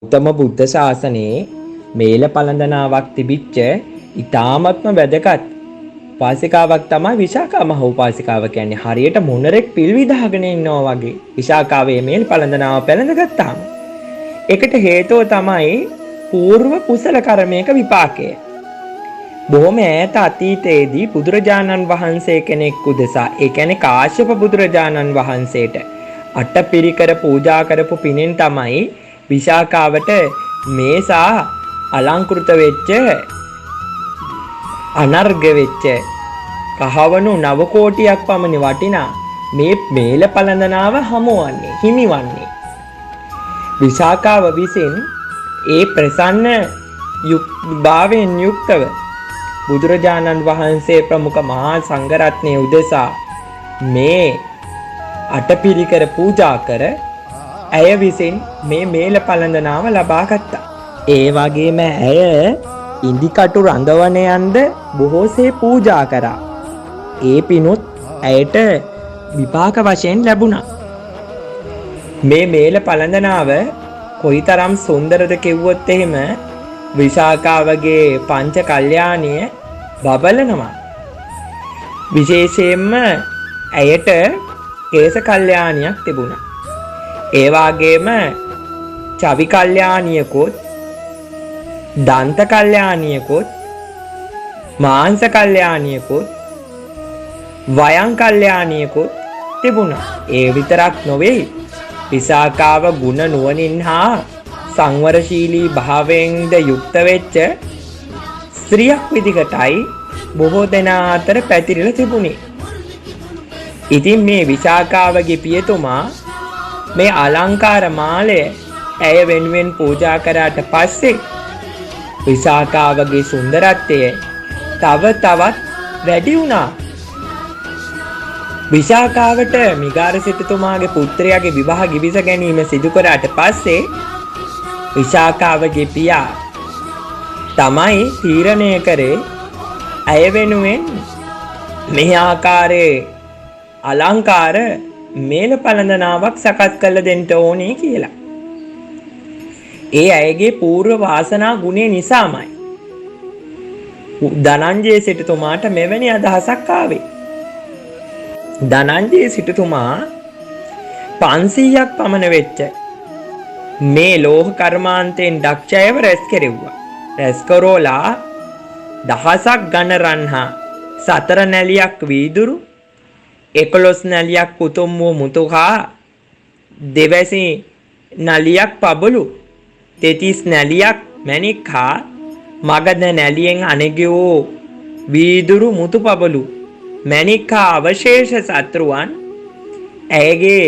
උත්තම බුද්ධ ශාසනයේ මේල පළඳනාවක් තිබිච්ච ඉතාමත්ම වැදගත් උපාසිකාවක් තමයි විශාඛා මහ උපාසිකාව කියන්නේ. හරියට මොනරෙක් පිල් විදාගෙන ඉන්නවා වගේ විශාඛාවේ මේල් පළඳනාව පැළඳගත්තාම ඒකට හේතුව තමයි పూర్ව කුසල කර්මයක විපාකය. බොහොම ඈත අතීතයේදී බුදුරජාණන් වහන්සේ කෙනෙක් උදෙසා, ඒ කියන්නේ කාශ්‍යප බුදුරජාණන් වහන්සේට අටපිරිකර පූජා කරපු පිනෙන් තමයි විශාඛාවට මේසා අලංකෘත වෙච්ච අනර්ග වෙච්ච කහවණු 9 කෝටියක් පමණ වටිනා මේ මේල පළඳනාව හමුවන්නේ හිමිවන්නේ. විශාඛාව විසින් ඒ ප්‍රසන්න භාවයෙන් යුක්තව බුදුරජාණන් වහන්සේ ප්‍රමුඛ මහා සංඝරත්නයේ උදෙසා මේ අටපිරිකර පූජා කර ඇය විසින් මේ මේල පළඳනාව ලබා ගත්තා. ඒ වගේම ඇය ඉන්දිකටු රඳවන යන්ද බොහෝසේ පූජා කරා. ඒ පිණුත් ඇයට විපාක වශයෙන් ලැබුණා. මේ මේල පළඳනාව කොයිතරම් සුන්දරද කිව්වොත් එහෙම විශාඛාවගේ පංච කල්යාණිය බබලනවා. විශේෂයෙන්ම ඇයට කේස කල්යාණියක් තිබුණා. ඒ වගේම චවි කල්යාණියකුත්, දන්ත කල්යාණියකුත්, මාංශ කල්යාණියකුත්, වයං කල්යාණියකුත් තිබුණා. ඒ විතරක් නොවේ, විශාඛාව ගුණ නුවණින් හා සංවරශීලී භාවයෙන්ද යුක්ත වෙච්ච ස්ත්‍රියක් විදිහටයි බොහෝ දෙනා අතර පැතිරිලා තිබුණේ. ඉතින් මේ විශාඛාවගේ පියතුමා මේ අලංකාර මාලය ඇය වෙනුවෙන් පූජා කරාට පස්සේ විශාඛාවගේ සුන්දරත්වය තව තවත් වැඩි වුණා. විශාඛාවට මිගාර සිටුතුමාගේ පුත්‍රයාගේ විවාහ ගිවිස ගැනීම සිදු කරාට පස්සේ විශාඛාවගේ පියා තමයි තීරණය කරේ ඇය වෙනුවෙන් මේ ආකාරයේ අලංකාර මේල පළඳනාවක් සකස් කළ දෙන්න ඕනේ කියලා. ඒ අයගේ పూర్ව වාසනා ගුණය නිසාමයි ධනංජය සිටුතුමාට මෙවැනි අදහසක් ආවේ. ධනංජය සිටුතුමා 500ක් පමණ වෙච්ච මේ ලෝහ කර්මාන්තයෙන් දක්ෂයව රැස් කෙරෙව්වා. රැස් කරෝලා දහසක් ඝන රන්හා 4 නැලියක් වීදුරු 11 නැලියක් පුතුම් වූ මුතුහා දෙවැසි නලියක් පබළු 33 නැලියක් මණික් හා මගධ නැලියෙන් අනගි වූ වීදුරු මුතු පබළු මණික් හා අවශේෂ සත්‍රුවන් ඇයගේ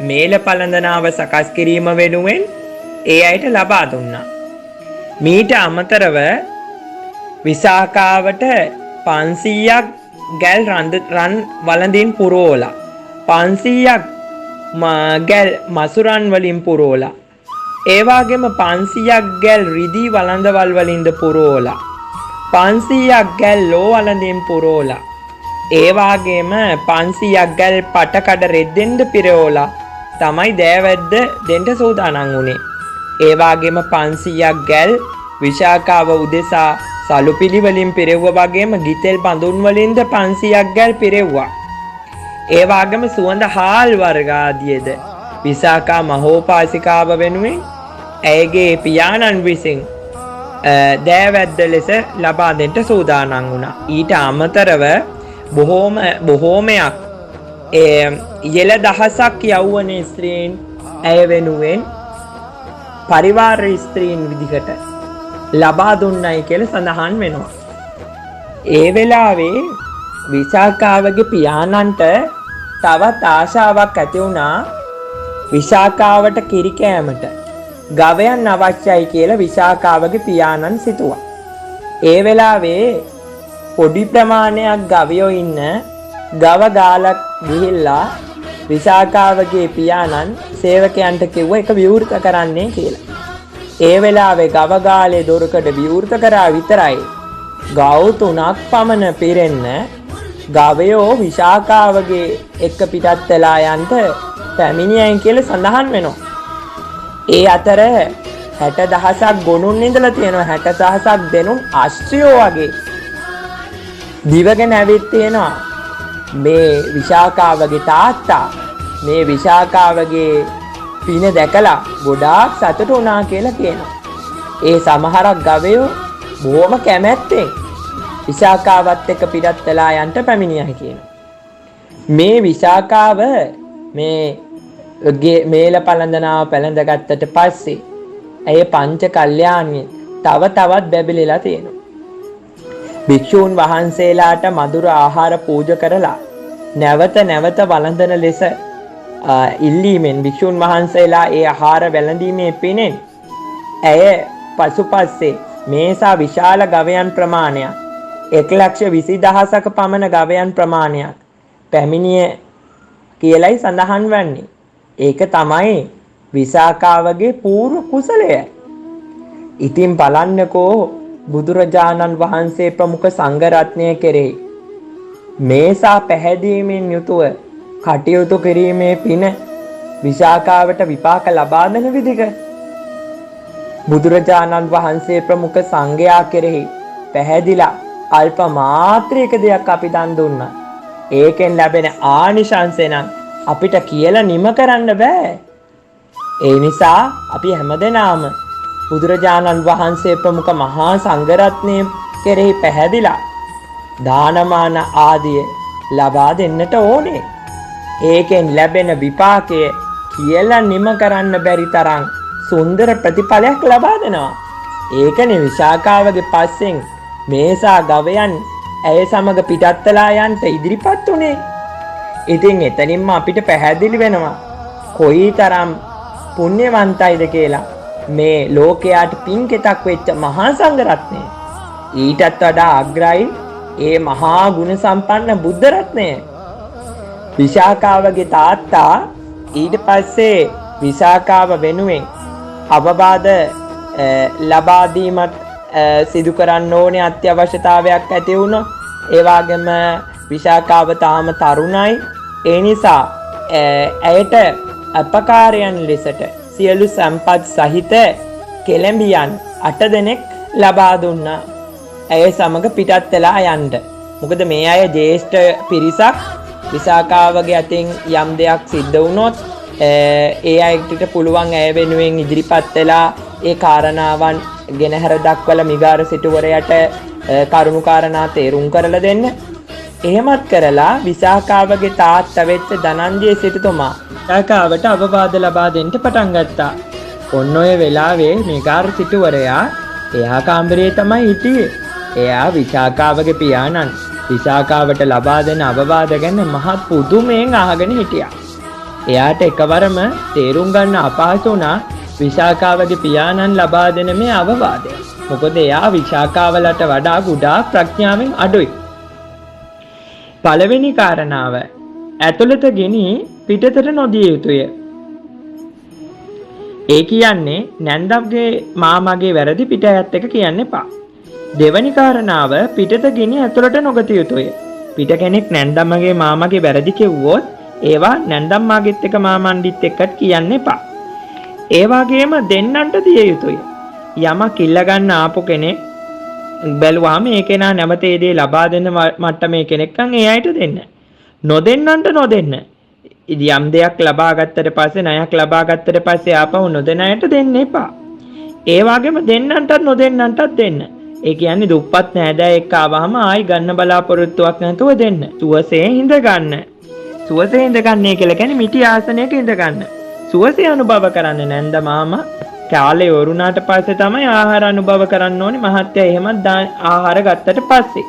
මේල පළඳනාව සකස් කිරීම වෙනුවෙන් ඒ අයට ලබා දුන්නා. මීට අමතරව විශාඛාවට 500ක් ගැල් රන් වළඳින් පුරෝලා 500ක් ගැල් මසුරන් වලින් පුරෝලා ඒ වගේම 500ක් ගැල් රිදී වළඳවල් වලින්ද පුරෝලා 500ක් ගැල් ලෝ වළඳින් පුරෝලා ඒ වගේම 500ක් ගැල් පටකඩ රෙද්දෙන්ද පිරෝලා තමයි දෑවැද්ද දෙන්න සූදානම් වුණේ. ඒ වගේම 500ක් ගැල් විශාඛාව උදෙසා සලුපිලි වලින් පිරෙව්වා වගේම ගිතෙල් බඳුන් වලින්ද 500ක් ගැල් පිරෙව්වා. ඒ වගේම සුවඳ හාල් වර්ග ආදියද විශාඛා මහෝපාසිකාව වෙනුවෙන් ඇයගේ පියාණන් විසින් දෑවැද්ද ලෙස ලබා දෙන්න සූදානම් වුණා. ඊට අමතරව බොහෝමයක් ඉහළ දහසක් යෞවන ස්ත්‍රීන් ඇය වෙනුවෙන් පරිවාර ස්ත්‍රීන් විදිහට ලබා දුන්නයි කියලා සඳහන් වෙනවා. ඒ වෙලාවේ විශාඛාවගේ පියාණන්ට තවත් ආශාවක් ඇති වුණා විශාඛාවට කිරි කෑමට ගවයන් අවශ්‍යයි කියලා විශාඛාවගේ පියාණන් සිතුවා. ඒ වෙලාවේ පොඩි ප්‍රමාණයක් ගවයෝ ඉන්න ගව ගාලක් ගිහිල්ලා විශාඛාවගේ පියාණන් සේවකයන්ට කිව්වා ඒක විවෘත කරන්නේ කියලා. ඒ වෙලාවේ ගව ගාලේ දොරකඩ විවෘත කරා විතරයි ගව් 3ක් පමණ පිරෙන්න ගවයෝ විශාඛාවගේ එක්ක පිටත් වෙලා යන්න පැමිණියයි කියලා සඳහන් වෙනවා. ඒ අතර 60,000ක් ගොනුන් ඉඳලා තියෙනවා 60,000ක් දෙනුන් අශ්‍රයෝ වගේ දිවගෙන ඇවිත් තියෙනවා මේ විශාකාවගේ තාත්තා මේ විශාකාවගේ පින දැකලා ගොඩාක් සතුටු වුණා කියලා කියනවා. ඒ සමහරක් ගවයෝ බොහොම කැමැත්තෙන් විශාකාවත් එක්ක පිටත් වෙලා යන්න පැමිණියා කියනවා. මේ විශාකාව මේ මේල පළඳනාව පැළඳගත්තට පස්සේ ඇය පංච කල්යාණිය තව තවත් බැබලෙලා තියෙනවා. භික්ෂූන් වහන්සේලාට මధుර ආහාර පූජා කරලා නැවත නැවත වළඳන ලෙස ඉල්ලීමෙන් භික්ෂූන් වහන්සේලා ඒ ආහාර වැළඳීමේ පිනෙන් ඇය පසුපස්සේ මේසා විශාල ගවයන් ප්‍රමාණයක් 1,20,000ක පමණ ගවයන් ප්‍රමාණයක් පැමිණිය කියලයි සඳහන් වන්නේ. ඒක තමයි විසාකාවගේ පූර්ව කුසලය. ඉතින් බලන්නකෝ බුදුරජාණන් වහන්සේ ප්‍රමුඛ සංඝ රත්නය කෙරෙහි මේසා පැහැදීමෙන් යුතුව කටයුතු කිරීමේ පින විශාකාවට විපාක ලබා දෙන විදිහ බුදුරජාණන් වහන්සේ ප්‍රමුඛ සංඝයා කෙරෙහි පැහැදිලා අල්ප මාත්‍රික දෙයක් අපි දන් දුන්නා. ඒකෙන් ලැබෙන ආනිශංසය නම් අපිට කියලා නිම කරන්න බෑ. ඒ නිසා අපි හැමදෙනාම බුදුරජාණන් වහන්සේ ප්‍රමුඛ මහා සංඝරත්නය කෙරෙහි පැහැදිලා දානමාන ආදිය ලබා දෙන්නට ඕනේ. ඒකෙන් ලැබෙන විපාකය කියලා නිම කරන්න බැරි තරම් සුන්දර ප්‍රතිඵලයක් ලබා දෙනවා. ඒකනේ විශාකාවගේ පස්සෙන් මේසා ගවයන් ඇය සමග පිටත්ලා යන්න ඉදිරිපත් උනේ. ඉතින් එතනින්ම අපිට පැහැදිලි වෙනවා කොයිතරම් පුණ්‍යවන්තයිද කියලා මේ ලෝකයට පින්කෙතක් වෙච්ච මහා සංඝරත්නය. ඊටත් වඩා අග්‍රයි ඒ මහා ගුණ සම්පන්න බුද්ධ රත්නය. විශාකාවගේ තාත්තා ඊට පස්සේ විශාකාව වෙනුවෙන් අවවාද ලබා දීමත් සිදු කරන්න ඕනේ අත්‍යවශ්‍යතාවයක් ඇති වුණොත් ඒ වගේම විශාකාව තාම තරුණයි. ඒ නිසා ඇයට අපකාරයන් ලෙසට සියලු සම්පත් සහිත කෙළඹියන් 8 දෙනෙක් ලබා දුන්නා. ඇය සමග පිටත් වෙලා යන්න. මොකද මේ අය ජේෂ්ඨ පිරිසක්. විශාකාවගේ අතින් යම් දෙයක් සිද්ධ වුණොත් ඒ අයට පුළුවන් ඇය වෙනුවෙන් ඉදිරිපත් වෙලා ඒ කාරණාවන් ගෙනහැර දක්වලා මිගාර සිටුවරයට කරුණු කාරණා තේරුම් කරලා දෙන්න. එහෙමත් කරලා විශාකාවගේ තාත්තා වෙච්ච ධනංජය සිටුතුමා විශාකාවට අවවාද ලබා දෙන්න පටන් ගත්තා. ඔන්න ඔය වෙලාවේ මිගාර සිටුවරයා එයා කාමරේ තමයි හිටියේ. එයා විශාකාවගේ පියාණන් විශාකාවට ලබා දෙන අවවාද ගැන මහත් පුදුමයෙන් අහගෙන හිටියා. එයාට එකවරම තේරුම් ගන්න අපහසු වුණා විශාකාවගේ පියාණන් ලබා දෙන මේ අවවාදය. මොකද එයා විශාකාවලට වඩා ගොඩාක් ප්‍රඥාවෙන් අඩුයි. පළවෙනි කාරණාව ඇතුළත ගෙනි පිටතට නොදිය යුතුය. ඒ කියන්නේ නැන්දම්ගේ මාමගේ වැරදි පිටයත් එක කියන්න එපා. දෙවැනි කාරණාව පිටත ගෙනි ඇතුළට නොගත යුතුය. පිට කෙනෙක් නැන්දම්මගේ මාමගේ වැරදි කිව්වොත් ඒවා නැන්දම්මාගෙත් එක මාමණ්ඩිත් එක්කත් කියන්න එපා. ඒ වගේම දෙන්නන්ට දිය යුතුය. යමක් ඉල්ල ගන්න ආපු කෙනෙක් බැලුවාම ඒ කෙනා නැවත ඒ දේ ලබා දෙන්න මට්ටමේ කෙනෙක් නම් ඒ අයට දෙන්න. නොදෙන්නන්ට නොදෙන්න. යම් දෙයක් ලබා ගත්තට පස්සේ ණයක් ලබා ගත්තට පස්සේ ආපහු නොදෙන අයට දෙන්න එපා. ඒ වගේම දෙන්නන්ටත් නොදෙන්නන්ටත් දෙන්න. ඒ කියන්නේ දුප්පත් නෑදෑයෙක් ආවහම ආයි ගන්න බලාපොරොත්තුවක් නැතුව දෙන්න. සුවසේ ඉඳ ගන්න. සුවසේ ඉඳ ගන්නයි කියලා කියන්නේ මිටි ආසනයක ඉඳ ගන්න. සුවසේ අනුභව කරන්න නැන්ද මාමා කාලේ වරුණාට පස්සේ තමයි ආහාර අනුභව කරන්න ඕනේ. මහත්තයා එහෙමත් ආහාර ගත්තට පස්සේ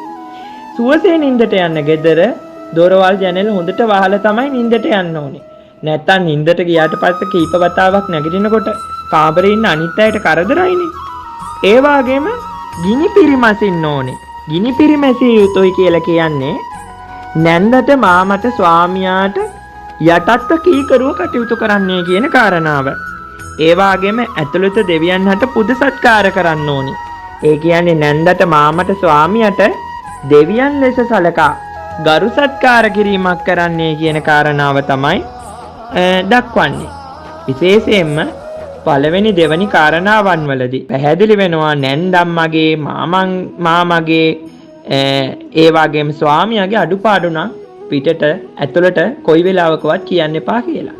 සුවසේ නිින්දට යන්න. ගෙදර දොරවල් ජනෙල් හොඳට වහලා තමයි නිින්දට යන්න ඕනේ. නැත්තම් නිින්දට ගියාට පස්සේ කීප වතාවක් නැගිටිනකොට කාමරේ ඉන්න අනිත් අයට කරදරයිනේ. ඒ වගේම ගිනි පිරිමැසින්න ඕනේ. ගිනි පිරිමැසිය යුතුයි කියලා කියන්නේ නැන්දට මාමට ස්වාමියාට යටත්ව කීකරුව කටයුතු කරන්නේ කියන කාරණාව. ඒ වගේම ඇතුළත දෙවියන් හට පුද සත්කාර කරන්න ඕනි. ඒ කියන්නේ නැන්දට මාමට ස්වාමියාට දෙවියන් ලෙස සලකා ගරු සත්කාර කිරීමක් කරන්නේ කියන කාරණාව තමයි දක්වන්නේ. විශේෂයෙන්ම පළවෙනි දෙවනි කාරණාවන් වලදී පැහැදිලි වෙනවා නැන්දම්මගේ මාමගේ ඒ වගේම ස්වාමියාගේ අඩුපාඩු නම් පිටට ඇතුළට කොයි වෙලාවකවත් කියන්න එපා කියලා.